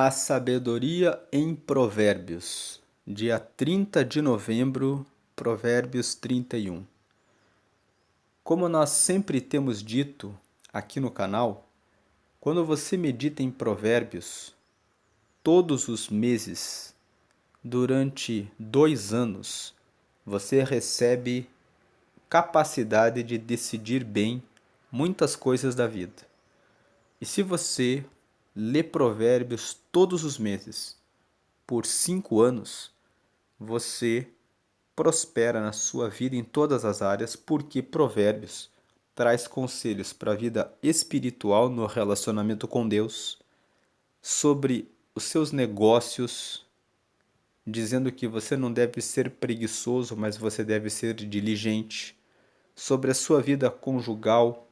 A Sabedoria em Provérbios, dia 30 de novembro, Provérbios 31. Como nós sempre temos dito aqui no canal, quando você medita em Provérbios, todos os meses, durante 2 anos, você recebe capacidade de decidir bem muitas coisas da vida. E se você lê Provérbios todos os meses, por 5 anos, você prospera na sua vida em todas as áreas, porque Provérbios traz conselhos para a vida espiritual no relacionamento com Deus, sobre os seus negócios, dizendo que você não deve ser preguiçoso, mas você deve ser diligente, sobre a sua vida conjugal,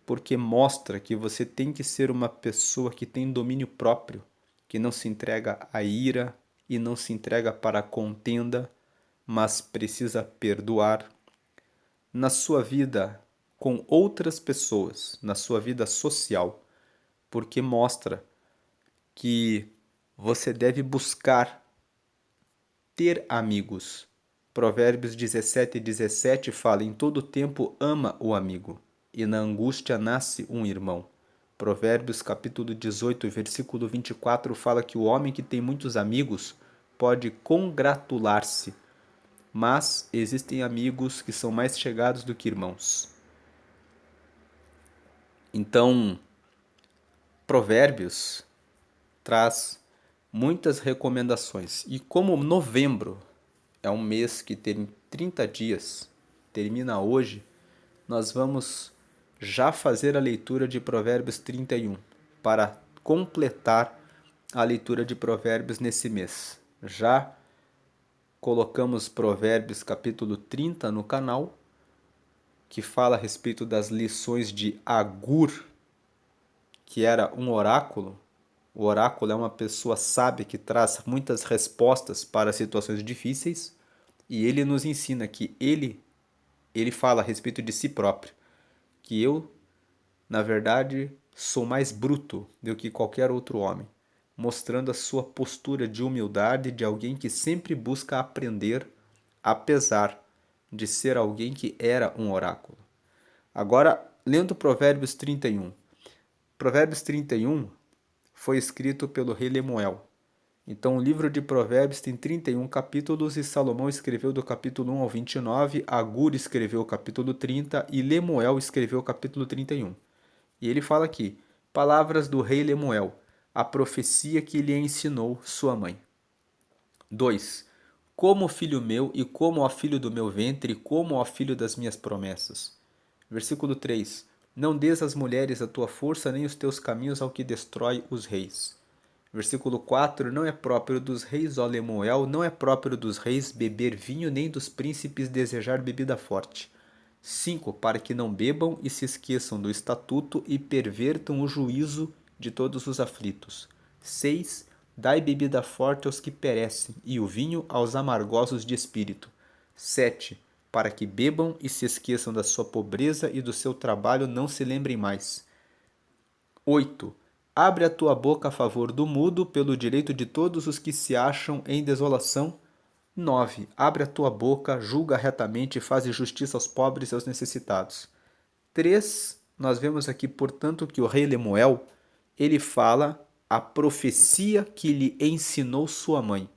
porque mostra que você tem que ser uma pessoa que tem domínio próprio, que não se entrega à ira e não se entrega para a contenda, mas precisa perdoar. Na sua vida com outras pessoas, na sua vida social, porque mostra que você deve buscar ter amigos. Provérbios 17:17 fala: em todo tempo ama o amigo, e na angústia nasce um irmão. Provérbios capítulo 18, versículo 24 fala que o homem que tem muitos amigos pode congratular-se, mas existem amigos que são mais chegados do que irmãos. Então, Provérbios traz muitas recomendações. E como novembro é um mês que tem 30 dias, termina hoje, nós vamos já fazer a leitura de Provérbios 31 para completar a leitura de Provérbios nesse mês. Já colocamos Provérbios capítulo 30 no canal, que fala a respeito das lições de Agur, que era um oráculo. O oráculo é uma pessoa sábia que traz muitas respostas para situações difíceis, e ele nos ensina que ele fala a respeito de si próprio, que eu, na verdade, sou mais bruto do que qualquer outro homem, mostrando a sua postura de humildade de alguém que sempre busca aprender, apesar de ser alguém que era um oráculo. Agora, lendo Provérbios 31. Provérbios 31 foi escrito pelo rei Lemuel. Então, o livro de Provérbios tem 31 capítulos e Salomão escreveu do capítulo 1 ao 29, Agur escreveu o capítulo 30 e Lemuel escreveu o capítulo 31. E ele fala aqui: palavras do rei Lemuel, a profecia que lhe ensinou sua mãe. 2. Como filho meu e como ó filho do meu ventre, como ó filho das minhas promessas. Versículo 3. Não des às mulheres a tua força, nem os teus caminhos ao que destrói os reis. Versículo 4. Não é próprio dos reis, ó Lemuel, não é próprio dos reis beber vinho, nem dos príncipes desejar bebida forte. 5. Para que não bebam e se esqueçam do estatuto e pervertam o juízo de todos os aflitos. 6. Dai bebida forte aos que perecem, e o vinho aos amargosos de espírito. 7. Para que bebam e se esqueçam da sua pobreza e do seu trabalho não se lembrem mais. 8. Abre a tua boca a favor do mudo, pelo direito de todos os que se acham em desolação. 9. Abre a tua boca, julga retamente e faz justiça aos pobres e aos necessitados. 3. Nós vemos aqui, portanto, que o rei Lemuel, ele fala a profecia que lhe ensinou sua mãe.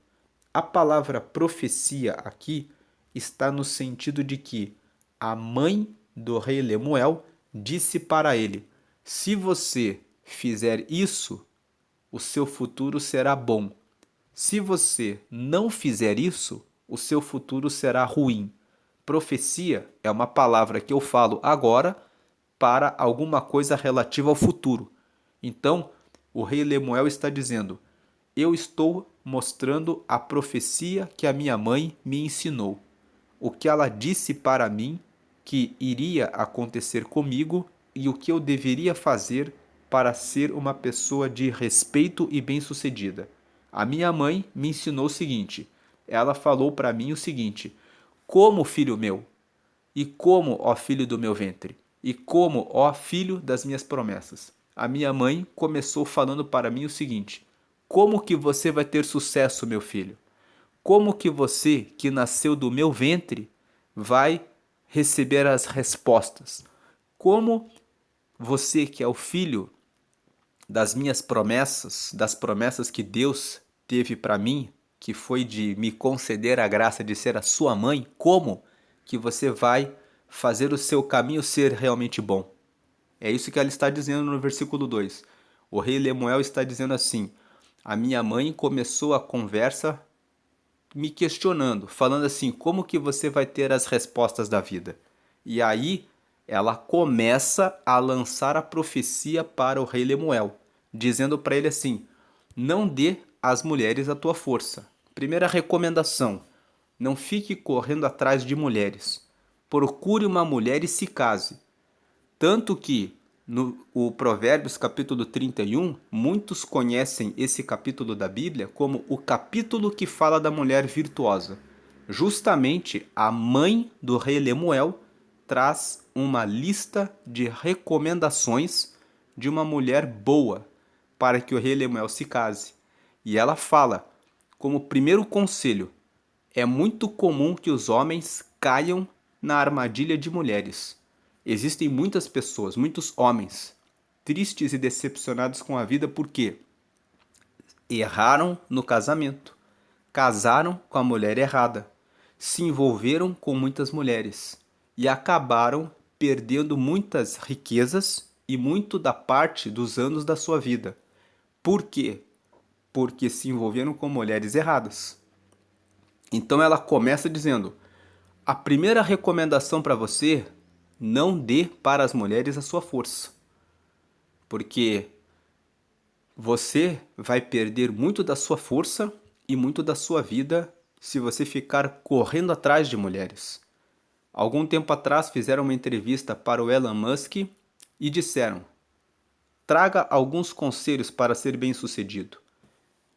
A palavra profecia aqui está no sentido de que a mãe do rei Lemuel disse para ele: se você fizer isso, o seu futuro será bom. Se você não fizer isso, o seu futuro será ruim. Profecia é uma palavra que eu falo agora para alguma coisa relativa ao futuro. Então, o rei Lemuel está dizendo: eu estou mostrando a profecia que a minha mãe me ensinou. O que ela disse para mim que iria acontecer comigo e o que eu deveria fazer para ser uma pessoa de respeito e bem-sucedida. A minha mãe me ensinou o seguinte: ela falou para mim o seguinte: como, filho meu, e como, ó filho do meu ventre, e como, ó filho das minhas promessas. A minha mãe começou falando para mim o seguinte: Como que você vai ter sucesso, meu filho? Como que você, que nasceu do meu ventre, vai receber as respostas? Como você, que é o filho das minhas promessas, das promessas que Deus teve para mim, que foi de me conceder a graça de ser a sua mãe, como que você vai fazer o seu caminho ser realmente bom? É isso que ela está dizendo no versículo 2. O rei Lemuel está dizendo assim: a minha mãe começou a conversa me questionando, falando assim: como que você vai ter as respostas da vida? E aí ela começa a lançar a profecia para o rei Lemuel, dizendo para ele assim: não dê às mulheres a tua força. Primeira recomendação: não fique correndo atrás de mulheres. Procure uma mulher e se case. Tanto que no o Provérbios capítulo 31, muitos conhecem esse capítulo da Bíblia como o capítulo que fala da mulher virtuosa. Justamente a mãe do rei Lemuel traz uma lista de recomendações de uma mulher boa para que o rei Lemuel se case. E ela fala, como primeiro conselho, é muito comum que os homens caiam na armadilha de mulheres. Existem muitas pessoas, muitos homens, tristes e decepcionados com a vida porque erraram no casamento, casaram com a mulher errada, se envolveram com muitas mulheres e acabaram perdendo muitas riquezas e muito da parte dos anos da sua vida. Por quê? Porque se envolveram com mulheres erradas. Então ela começa dizendo: a primeira recomendação para você, não dê para as mulheres a sua força, porque você vai perder muito da sua força e muito da sua vida se você ficar correndo atrás de mulheres. Algum tempo atrás fizeram uma entrevista para o Elon Musk e disseram: traga alguns conselhos para ser bem-sucedido.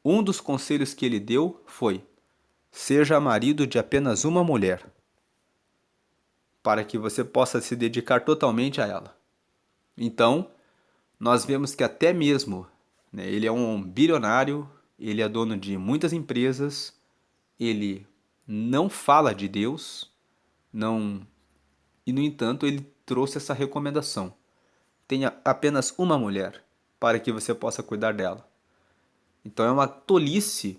Um dos conselhos que ele deu foi: seja marido de apenas uma mulher, para que você possa se dedicar totalmente a ela. Então, nós vemos que até mesmo, né, ele é um bilionário, ele é dono de muitas empresas, ele não fala de Deus, não, e no entanto ele trouxe essa recomendação: tenha apenas uma mulher para que você possa cuidar dela. Então é uma tolice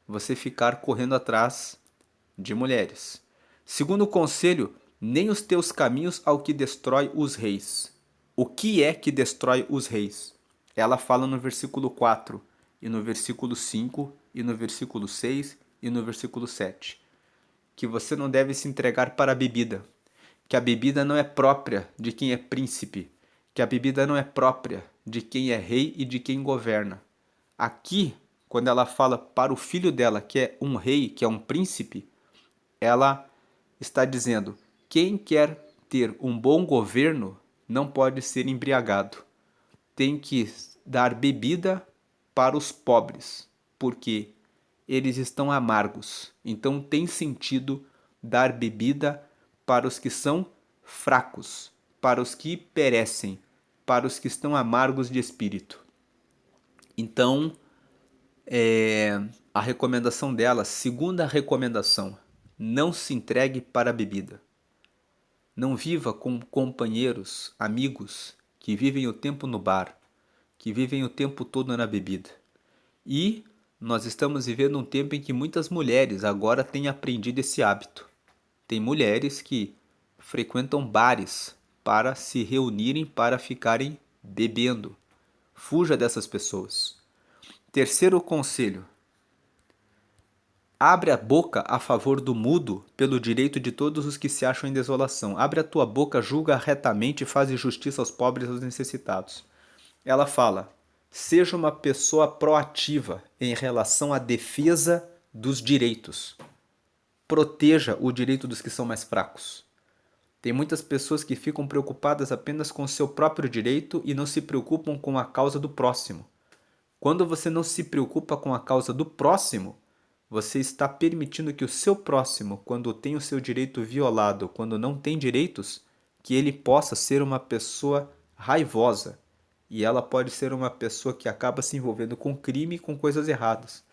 você ficar correndo atrás de mulheres. Segundo o conselho, nem os teus caminhos ao que destrói os reis. O que é que destrói os reis? Ela fala no versículo 4, e no versículo 5, e no versículo 6, e no versículo 7. Que você não deve se entregar para a bebida, que a bebida não é própria de quem é príncipe, que a bebida não é própria de quem é rei e de quem governa. Aqui, quando ela fala para o filho dela, que é um rei, que é um príncipe, ela está dizendo: quem quer ter um bom governo não pode ser embriagado. Tem que dar bebida para os pobres, porque eles estão amargos. Então tem sentido dar bebida para os que são fracos, para os que perecem, para os que estão amargos de espírito. Então, a recomendação dela, segunda recomendação: não se entregue para a bebida. Não viva com companheiros, amigos que vivem o tempo no bar, que vivem o tempo todo na bebida. E nós estamos vivendo um tempo em que muitas mulheres agora têm aprendido esse hábito. Tem mulheres que frequentam bares para se reunirem para ficarem bebendo. Fuja dessas pessoas. Terceiro conselho: abre a boca a favor do mudo, pelo direito de todos os que se acham em desolação. Abre a tua boca, julga retamente e faz justiça aos pobres e aos necessitados. Ela fala: seja uma pessoa proativa em relação à defesa dos direitos. Proteja o direito dos que são mais fracos. Tem muitas pessoas que ficam preocupadas apenas com o seu próprio direito e não se preocupam com a causa do próximo. Quando você não se preocupa com a causa do próximo, você está permitindo que o seu próximo, quando tem o seu direito violado, quando não tem direitos, que ele possa ser uma pessoa raivosa, e ela pode ser uma pessoa que acaba se envolvendo com crime e com coisas erradas.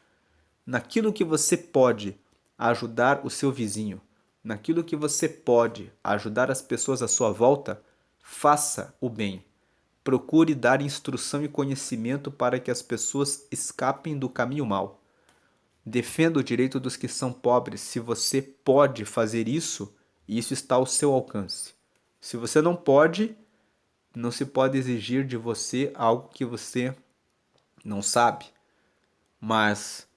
Naquilo que você pode ajudar o seu vizinho, naquilo que você pode ajudar as pessoas à sua volta, faça o bem. Procure dar instrução e conhecimento para que as pessoas escapem do caminho mau. Defenda o direito dos que são pobres. Se você pode fazer isso, isso está ao seu alcance. Se você não pode, não se pode exigir de você algo que você não sabe. Mas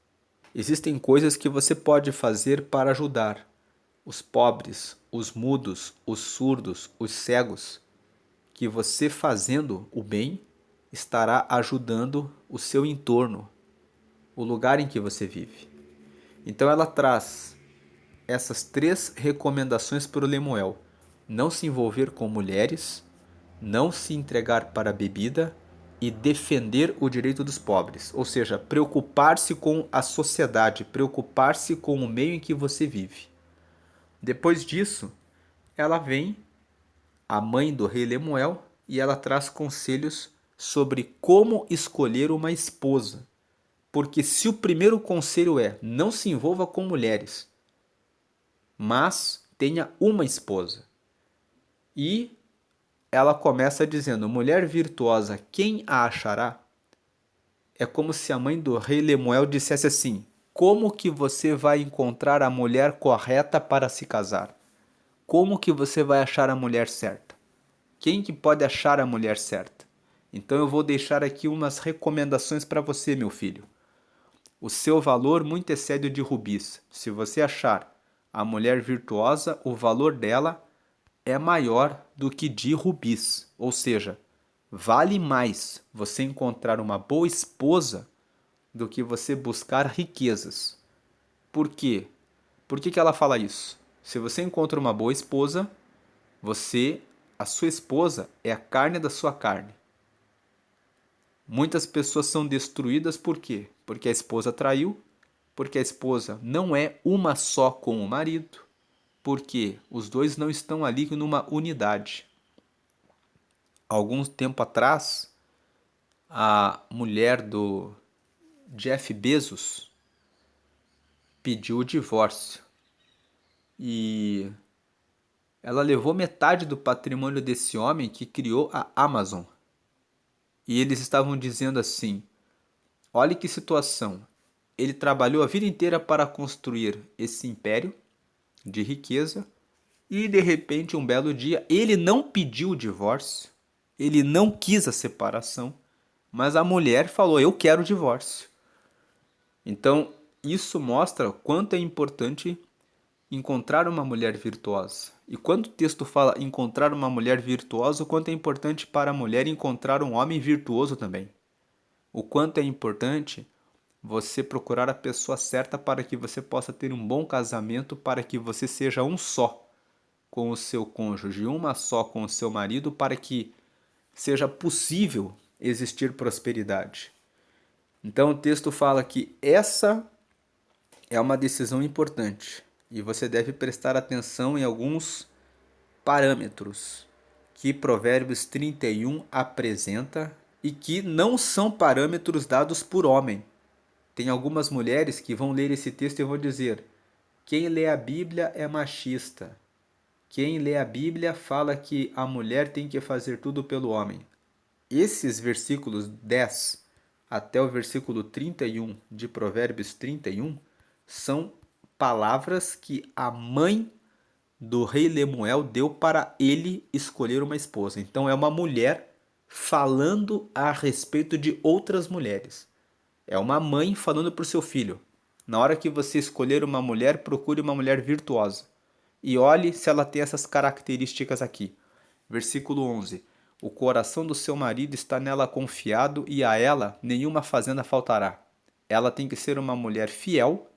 existem coisas que você pode fazer para ajudar os pobres, os mudos, os surdos, os cegos, que você fazendo o bem estará ajudando o seu entorno, o lugar em que você vive. Então ela traz essas 3 recomendações para o Lemuel: não se envolver com mulheres, não se entregar para a bebida e defender o direito dos pobres. Ou seja, preocupar-se com a sociedade, preocupar-se com o meio em que você vive. Depois disso, ela vem, a mãe do rei Lemuel, e ela traz conselhos sobre como escolher uma esposa. Porque se o primeiro conselho é não se envolva com mulheres, mas tenha uma esposa. E ela começa dizendo: mulher virtuosa, quem a achará? É como se a mãe do rei Lemuel dissesse assim: como que você vai encontrar a mulher correta para se casar? Como que você vai achar a mulher certa? Quem que pode achar a mulher certa? Então eu vou deixar aqui umas recomendações para você, meu filho. O seu valor muito excede o de rubis. Se você achar a mulher virtuosa, o valor dela é maior do que de rubis. Ou seja, vale mais você encontrar uma boa esposa do que você buscar riquezas. Por quê? Por que ela fala isso? Se você encontra uma boa esposa, a sua esposa é a carne da sua carne. Muitas pessoas são destruídas por quê? Porque a esposa traiu, porque a esposa não é uma só com o marido, porque os dois não estão ali numa unidade. Algum tempo atrás, a mulher do Jeff Bezos pediu o divórcio e ela levou metade do patrimônio desse homem que criou a Amazon. E eles estavam dizendo assim: olha que situação. Ele trabalhou a vida inteira para construir esse império de riqueza e de repente, um belo dia, ele não pediu o divórcio, ele não quis a separação, mas a mulher falou: eu quero o divórcio. Então, isso mostra o quanto é importante encontrar uma mulher virtuosa. E quando o texto fala encontrar uma mulher virtuosa, o quanto é importante para a mulher encontrar um homem virtuoso também. O quanto é importante você procurar a pessoa certa para que você possa ter um bom casamento, para que você seja um só com o seu cônjuge, uma só com o seu marido, para que seja possível existir prosperidade. Então o texto fala que essa é uma decisão importante e você deve prestar atenção em alguns parâmetros que Provérbios 31 apresenta e que não são parâmetros dados por homem. Tem algumas mulheres que vão ler esse texto e vão dizer: quem lê a Bíblia é machista. Quem lê a Bíblia fala que a mulher tem que fazer tudo pelo homem. Esses versículos 10 até o versículo 31 de Provérbios 31 são palavras que a mãe do rei Lemuel deu para ele escolher uma esposa. Então é uma mulher falando a respeito de outras mulheres. É uma mãe falando para o seu filho: na hora que você escolher uma mulher, procure uma mulher virtuosa. E olhe se ela tem essas características aqui. Versículo 11. O coração do seu marido está nela confiado e a ela nenhuma fazenda faltará. Ela tem que ser uma mulher fiel,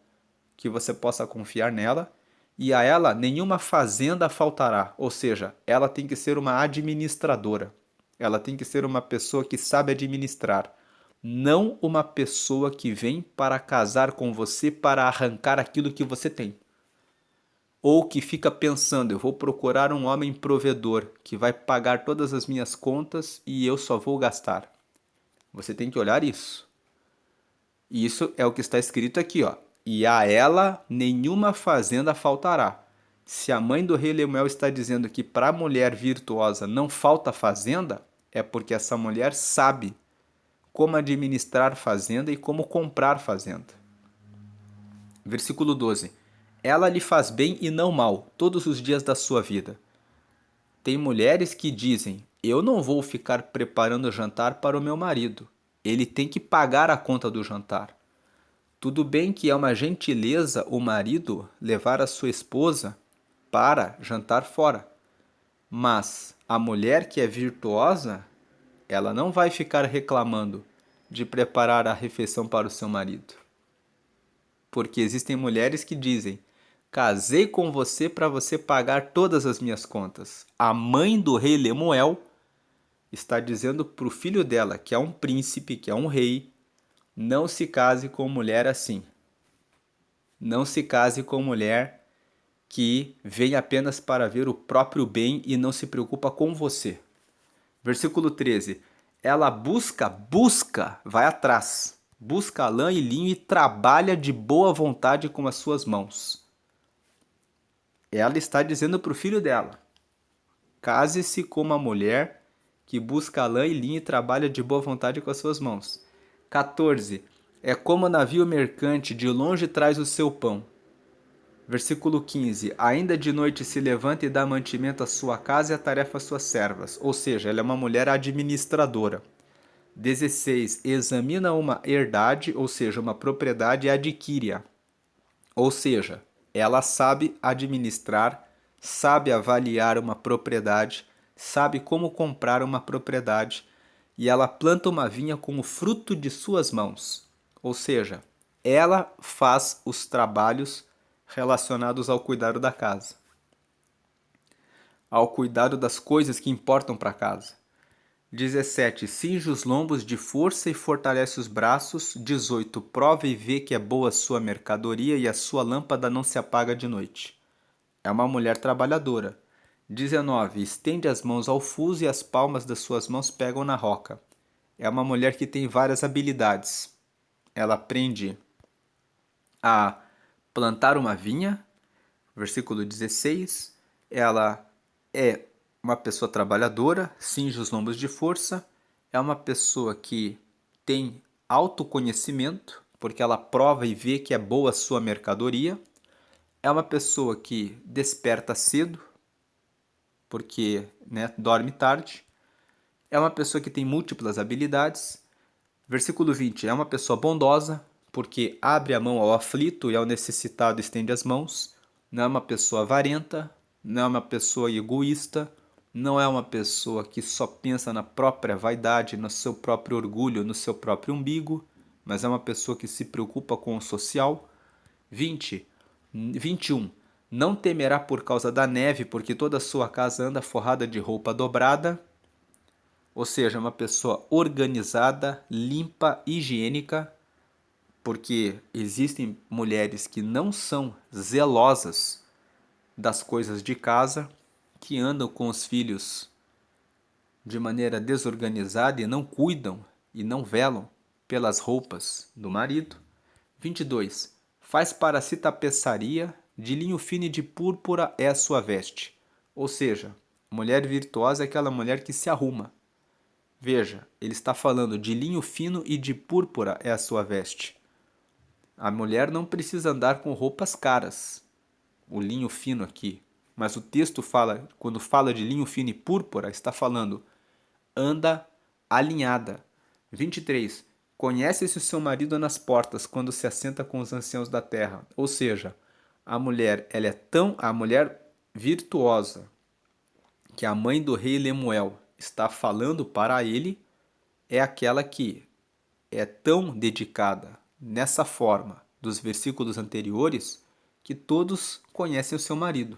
que você possa confiar nela, e a ela nenhuma fazenda faltará. Ou seja, ela tem que ser uma administradora. Ela tem que ser uma pessoa que sabe administrar. Não uma pessoa que vem para casar com você para arrancar aquilo que você tem. ou que fica pensando, eu vou procurar um homem provedor que vai pagar todas as minhas contas e eu só vou gastar. Você tem que olhar isso. Isso é o que está escrito aqui, ó. E a ela nenhuma fazenda faltará. Se a mãe do rei Lemuel está dizendo que para a mulher virtuosa não falta fazenda, é porque essa mulher sabe como administrar fazenda e como comprar fazenda. Versículo 12. Ela lhe faz bem e não mal todos os dias da sua vida. Tem mulheres que dizem: eu não vou ficar preparando jantar para o meu marido. Ele tem que pagar a conta do jantar. Tudo bem que é uma gentileza o marido levar a sua esposa para jantar fora. Mas a mulher que é virtuosa, ela não vai ficar reclamando de preparar a refeição para o seu marido. Porque existem mulheres que dizem: casei com você para você pagar todas as minhas contas. A mãe do rei Lemuel está dizendo para o filho dela, que é um príncipe, que é um rei, não se case com mulher assim. Não se case com mulher que vem apenas para ver o próprio bem e não se preocupa com você. Versículo 13. Ela busca, vai atrás. Busca lã e linho e trabalha de boa vontade com as suas mãos. Ela está dizendo para o filho dela: case-se com uma mulher que busca lã e linho e trabalha de boa vontade com as suas mãos. 14. É como navio mercante, de longe traz o seu pão. Versículo 15. Ainda de noite se levanta e dá mantimento à sua casa e a tarefa às suas servas. Ou seja, ela é uma mulher administradora. 16. Examina uma herdade, ou seja, uma propriedade, e adquire-a. Ou seja, ela sabe administrar, sabe avaliar uma propriedade, sabe como comprar uma propriedade, e ela planta uma vinha com o fruto de suas mãos. Ou seja, ela faz os trabalhos relacionados ao cuidado da casa, ao cuidado das coisas que importam para a casa. 17. Cinge os lombos de força e fortalece os braços. 18. Prova e vê que é boa a sua mercadoria e a sua lâmpada não se apaga de noite. É uma mulher trabalhadora. 19. Estende as mãos ao fuso e as palmas das suas mãos pegam na roca. É uma mulher que tem várias habilidades. Ela aprende a plantar uma vinha. Versículo 16. Ela é uma pessoa trabalhadora, cinge os lombos de força, é uma pessoa que tem autoconhecimento, porque ela prova e vê que é boa a sua mercadoria, é uma pessoa que desperta cedo, porque dorme tarde, é uma pessoa que tem múltiplas habilidades. Versículo 20, é uma pessoa bondosa, porque abre a mão ao aflito e ao necessitado estende as mãos, não é uma pessoa avarenta, não é uma pessoa egoísta, não é uma pessoa que só pensa na própria vaidade, no seu próprio orgulho, no seu próprio umbigo, mas é uma pessoa que se preocupa com o social. 21. Não temerá por causa da neve, porque toda a sua casa anda forrada de roupa dobrada. Ou seja, uma pessoa organizada, limpa, higiênica, porque existem mulheres que não são zelosas das coisas de casa, que andam com os filhos de maneira desorganizada e não cuidam e não velam pelas roupas do marido. 22. Faz para si tapeçaria, de linho fino e de púrpura é a sua veste. Ou seja, mulher virtuosa é aquela mulher que se arruma. Veja, ele está falando de linho fino e de púrpura é a sua veste. A mulher não precisa andar com roupas caras. O linho fino aqui. Mas o texto fala, quando fala de linho fino e púrpura, está falando anda alinhada. 23. Conhece-se o seu marido nas portas, quando se assenta com os anciãos da terra. Ou seja, a mulher a mulher virtuosa que a mãe do rei Lemuel está falando para ele é aquela que é tão dedicada nessa forma dos versículos anteriores que todos conhecem o seu marido.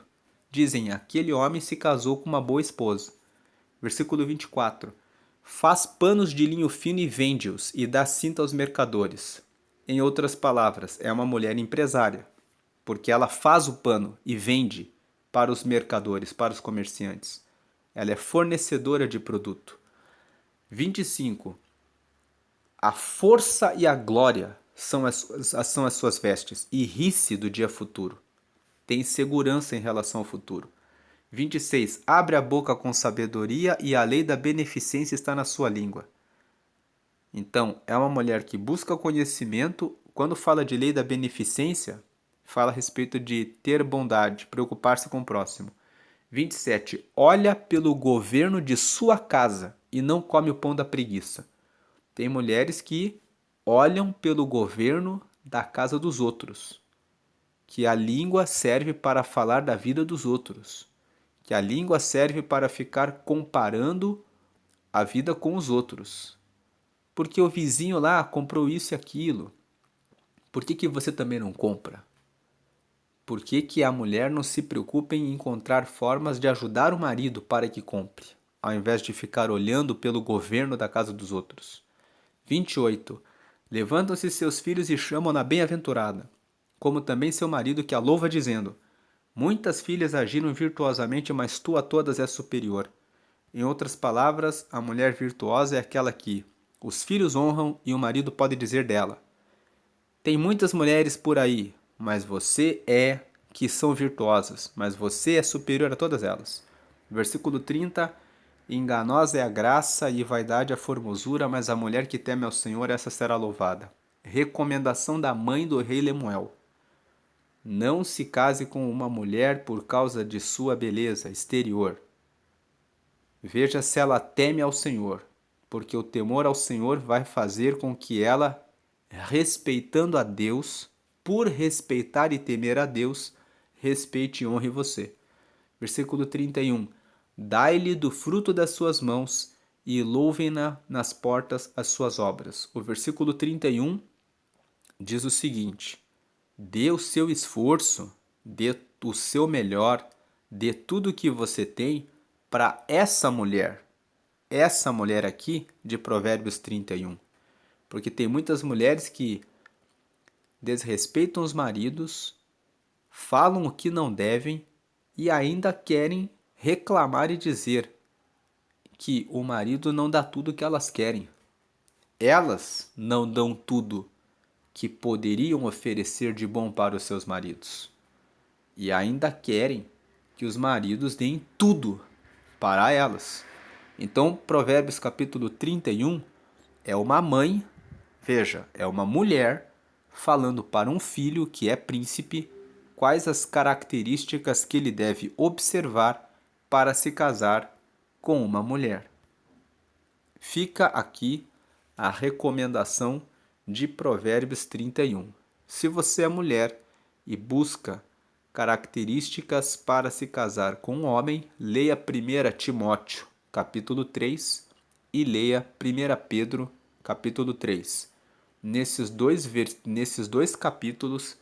Dizem, aquele homem se casou com uma boa esposa. Versículo 24. Faz panos de linho fino e vende-os, e dá cinta aos mercadores. Em outras palavras, é uma mulher empresária. porque ela faz o pano e vende para os mercadores, para os comerciantes. Ela é fornecedora de produto. 25. A força e a glória são as suas vestes, e ri-se do dia futuro. Tem segurança em relação ao futuro. 26. Abre a boca com sabedoria e a lei da beneficência está na sua língua. Então, é uma mulher que busca conhecimento. Quando fala de lei da beneficência, fala a respeito de ter bondade, preocupar-se com o próximo. 27. Olha pelo governo de sua casa e não come o pão da preguiça. Tem mulheres que olham pelo governo da casa dos outros, que a língua serve para falar da vida dos outros, que a língua serve para ficar comparando a vida com os outros. Porque o vizinho lá comprou isso e aquilo. Por que você também não compra? Por que a mulher não se preocupa em encontrar formas de ajudar o marido para que compre, ao invés de ficar olhando pelo governo da casa dos outros? 28. Levantam-se seus filhos e chamam-na bem-aventurada, como também seu marido que a louva dizendo: muitas filhas agiram virtuosamente, mas tu a todas és superior. Em outras palavras, a mulher virtuosa é aquela que os filhos honram e o marido pode dizer dela: tem muitas mulheres por aí, mas você que são virtuosas, mas você é superior a todas elas. Versículo 30. Enganosa é a graça e vaidade a formosura, mas a mulher que teme ao Senhor, essa será louvada. Recomendação da mãe do rei Lemuel. Não se case com uma mulher por causa de sua beleza exterior. Veja se ela teme ao Senhor, porque o temor ao Senhor vai fazer com que ela, respeitando a Deus, por respeitar e temer a Deus, respeite e honre você. Versículo 31. Dai-lhe do fruto das suas mãos e louvem-na nas portas as suas obras. O versículo 31 diz o seguinte: dê o seu esforço, dê o seu melhor, dê tudo o que você tem para essa mulher aqui de Provérbios 31. Porque tem muitas mulheres que desrespeitam os maridos, falam o que não devem e ainda querem reclamar e dizer que o marido não dá tudo o que elas querem. Elas não dão tudo que poderiam oferecer de bom para os seus maridos. E ainda querem que os maridos deem tudo para elas. Então, Provérbios capítulo 31 é uma mãe, veja, é uma mulher falando para um filho que é príncipe quais as características que ele deve observar para se casar com uma mulher. Fica aqui a recomendação de Provérbios 31. Se você é mulher e busca características para se casar com um homem, leia 1 Timóteo, capítulo 3, e leia 1 Pedro, capítulo 3. Nesses dois capítulos,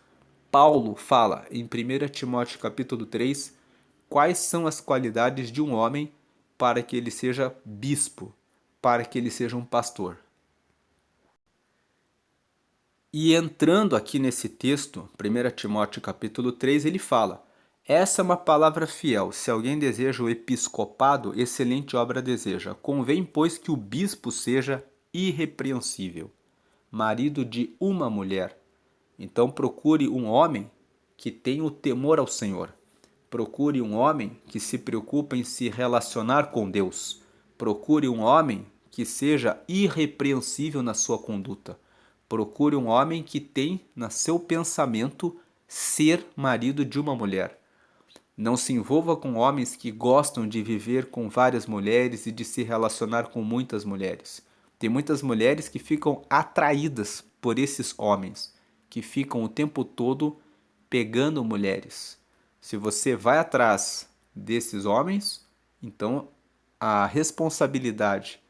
Paulo fala em 1 Timóteo, capítulo 3, quais são as qualidades de um homem para que ele seja bispo, para que ele seja um pastor. E entrando aqui nesse texto, 1 Timóteo capítulo 3, ele fala: essa é uma palavra fiel. Se alguém deseja o episcopado, excelente obra deseja. Convém, pois, que o bispo seja irrepreensível, marido de uma mulher. Então procure um homem que tenha o temor ao Senhor. Procure um homem que se preocupe em se relacionar com Deus. Procure um homem que seja irrepreensível na sua conduta. Procure um homem que tem no seu pensamento ser marido de uma mulher. Não se envolva com homens que gostam de viver com várias mulheres e de se relacionar com muitas mulheres. Tem muitas mulheres que ficam atraídas por esses homens, que ficam o tempo todo pegando mulheres. Se você vai atrás desses homens, então a responsabilidade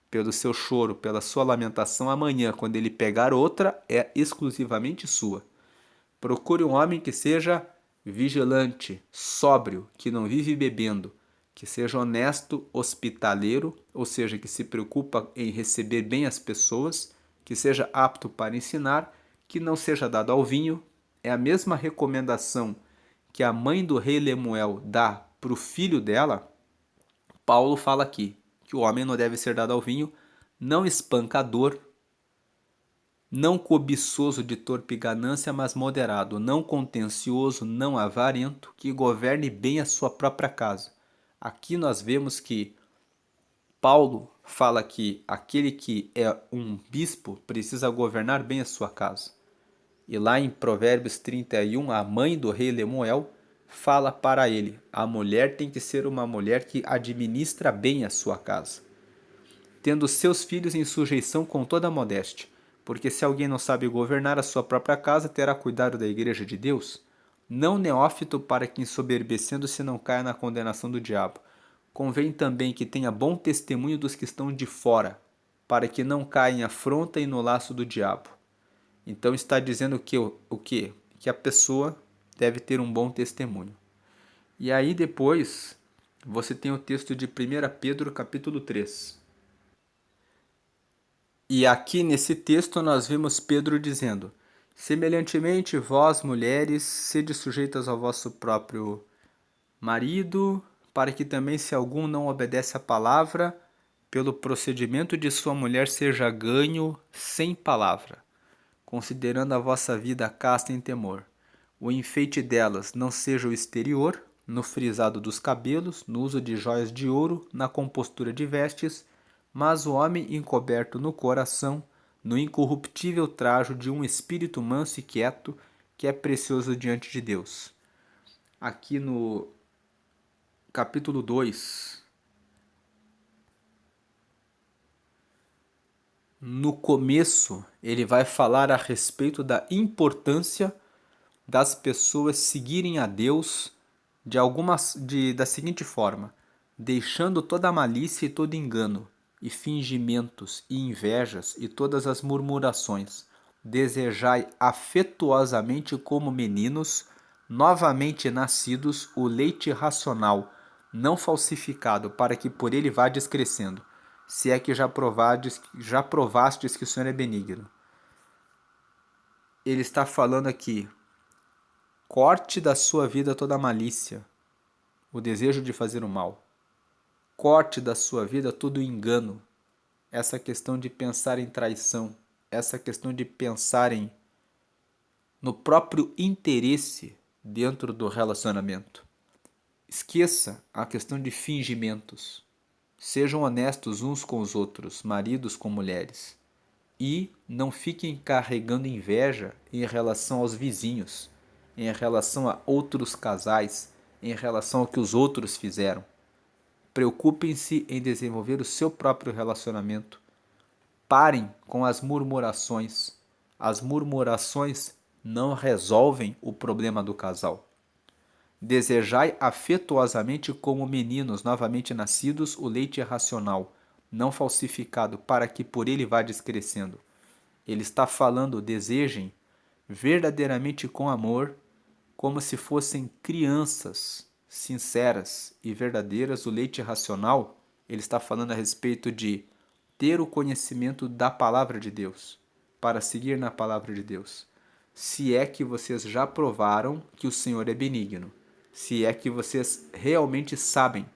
pelo seu choro, pela sua lamentação amanhã, quando ele pegar outra, é exclusivamente sua. Procure um homem que seja vigilante, sóbrio, que não vive bebendo, que seja honesto, hospitaleiro, ou seja, que se preocupa em receber bem as pessoas, que seja apto para ensinar, que não seja dado ao vinho, é a mesma recomendação que a mãe do rei Lemuel dá para o filho dela, Paulo fala aqui que o homem não deve ser dado ao vinho, não espancador, não cobiçoso de torpe ganância, mas moderado, não contencioso, não avarento, que governe bem a sua própria casa. Aqui nós vemos que Paulo fala que aquele que é um bispo precisa governar bem a sua casa. E lá em Provérbios 31, a mãe do rei Lemuel fala para ele: a mulher tem que ser uma mulher que administra bem a sua casa, tendo seus filhos em sujeição com toda a modéstia. Porque se alguém não sabe governar a sua própria casa, terá cuidado da igreja de Deus? Não neófito, para que ensoberbecendo-se não caia na condenação do diabo. Convém também que tenha bom testemunho dos que estão de fora, para que não caia em afronta e no laço do diabo. Então está dizendo o quê? Que a pessoa deve ter um bom testemunho. E aí depois você tem o texto de 1 Pedro capítulo 3. E aqui nesse texto nós vemos Pedro dizendo: semelhantemente, vós, mulheres, sede sujeitas ao vosso próprio marido, para que também, se algum não obedece à palavra, pelo procedimento de sua mulher seja ganho sem palavra, considerando a vossa vida casta em temor. O enfeite delas não seja o exterior, no frisado dos cabelos, no uso de jóias de ouro, na compostura de vestes, mas o homem encoberto no coração, no incorruptível trajo de um espírito manso e quieto, que é precioso diante de Deus. Aqui no capítulo 2, no começo, ele vai falar a respeito da importância das pessoas seguirem a Deus da seguinte forma: deixando toda a malícia e todo engano, e fingimentos, e invejas, e todas as murmurações. Desejai afetuosamente como meninos, novamente nascidos, o leite racional, não falsificado, para que por ele vades crescendo, se é que já provastes que o Senhor é benigno. Ele está falando aqui: corte da sua vida toda a malícia, o desejo de fazer o mal. Corte da sua vida todo o engano, essa questão de pensar em traição, essa questão de pensar no próprio interesse dentro do relacionamento. Esqueça a questão de fingimentos. Sejam honestos uns com os outros, maridos com mulheres. E não fiquem carregando inveja em relação aos vizinhos, em relação a outros casais, em relação ao que os outros fizeram. Preocupem-se em desenvolver o seu próprio relacionamento. Parem com as murmurações. As murmurações não resolvem o problema do casal. Desejai afetuosamente como meninos novamente nascidos o leite racional, não falsificado, para que por ele vades crescendo. Ele está falando: desejem verdadeiramente com amor, como se fossem crianças sinceras e verdadeiras. O leite racional, ele está falando a respeito de ter o conhecimento da palavra de Deus, para seguir na palavra de Deus. Se é que vocês já provaram que o Senhor é benigno, se é que vocês realmente sabem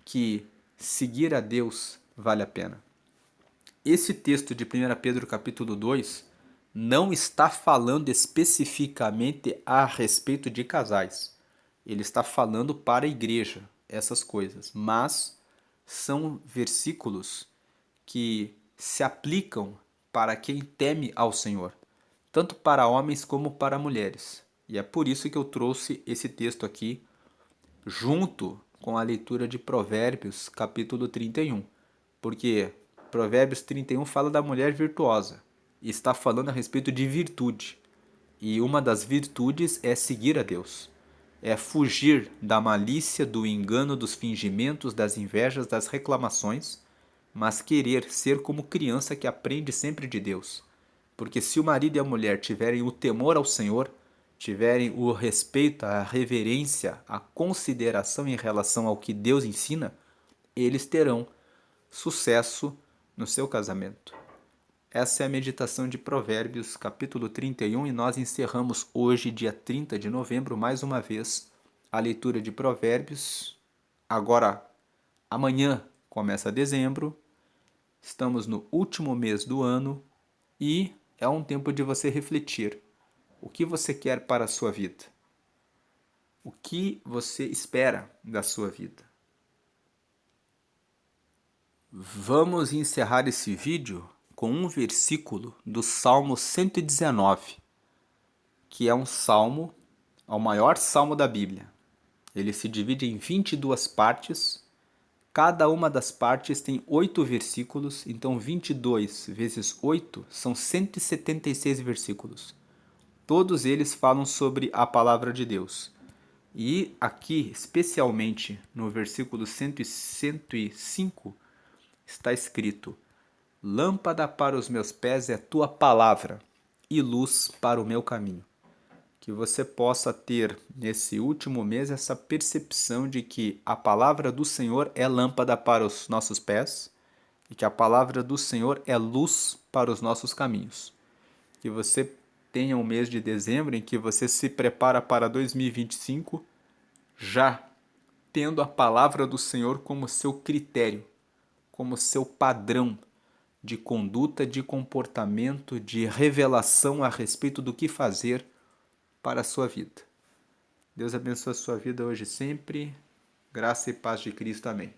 que seguir a Deus vale a pena. Esse texto de 1 Pedro capítulo 2 não está falando especificamente a respeito de casais. Ele está falando para a igreja, essas coisas. Mas são versículos que se aplicam para quem teme ao Senhor, tanto para homens como para mulheres. E é por isso que eu trouxe esse texto aqui, junto com a leitura de Provérbios, capítulo 31. Porque Provérbios 31 fala da mulher virtuosa e está falando a respeito de virtude. E uma das virtudes é seguir a Deus. É fugir da malícia, do engano, dos fingimentos, das invejas, das reclamações, mas querer ser como criança que aprende sempre de Deus. Porque se o marido e a mulher tiverem o temor ao Senhor, tiverem o respeito, a reverência, a consideração em relação ao que Deus ensina, eles terão sucesso no seu casamento. Essa é a meditação de Provérbios, capítulo 31, e nós encerramos hoje, dia 30 de novembro, mais uma vez, a leitura de Provérbios. Agora, amanhã começa dezembro, estamos no último mês do ano e é um tempo de você refletir. O que você quer para a sua vida? O que você espera da sua vida? Vamos encerrar esse vídeo com um versículo do Salmo 119, que é um salmo, é o maior salmo da Bíblia. Ele se divide em 22 partes. Cada uma das partes tem 8 versículos, então 22 vezes 8 são 176 versículos. Todos eles falam sobre a palavra de Deus. E aqui, especialmente no versículo 105, está escrito: Lâmpada para os meus pés é tua palavra e luz para o meu caminho. Que você possa ter nesse último mês essa percepção de que a palavra do Senhor é lâmpada para os nossos pés e que a palavra do Senhor é luz para os nossos caminhos. Que você tenha um mês de dezembro em que você se prepara para 2025 já tendo a palavra do Senhor como seu critério, como seu padrão de conduta, de comportamento, de revelação a respeito do que fazer para a sua vida. Deus abençoe a sua vida hoje e sempre. Graça e paz de Cristo. Amém.